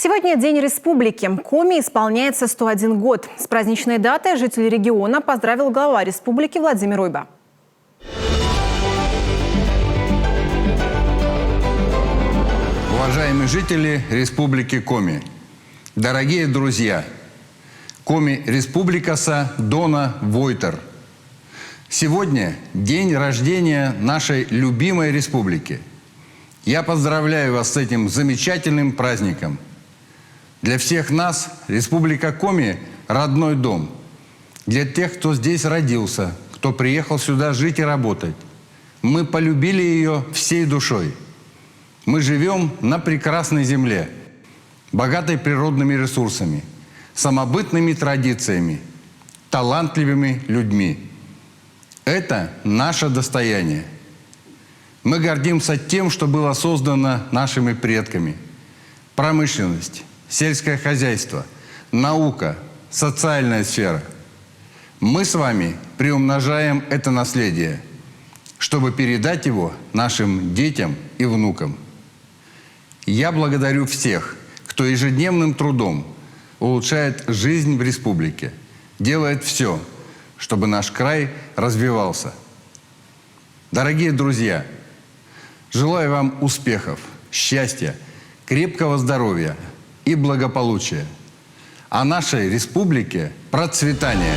Сегодня День Республики. Коми исполняется 101 год. С праздничной датой жителей региона поздравил глава республики Владимир Уйба. Уважаемые жители Республики Коми, дорогие друзья, Коми Республикаса Дона Войтер. Сегодня день рождения нашей любимой республики. Я поздравляю вас с этим замечательным праздником. Для всех нас Республика Коми – родной дом. Для тех, кто здесь родился, кто приехал сюда жить и работать. Мы полюбили ее всей душой. Мы живем на прекрасной земле, богатой природными ресурсами, самобытными традициями, талантливыми людьми. Это наше достояние. Мы гордимся тем, что было создано нашими предками. Промышленность, сельское хозяйство, наука, социальная сфера. Мы с вами приумножаем это наследие, чтобы передать его нашим детям и внукам. Я благодарю всех, кто ежедневным трудом улучшает жизнь в республике, делает все, чтобы наш край развивался. Дорогие друзья, желаю вам успехов, счастья, крепкого здоровья и благополучия, а нашей республике процветания.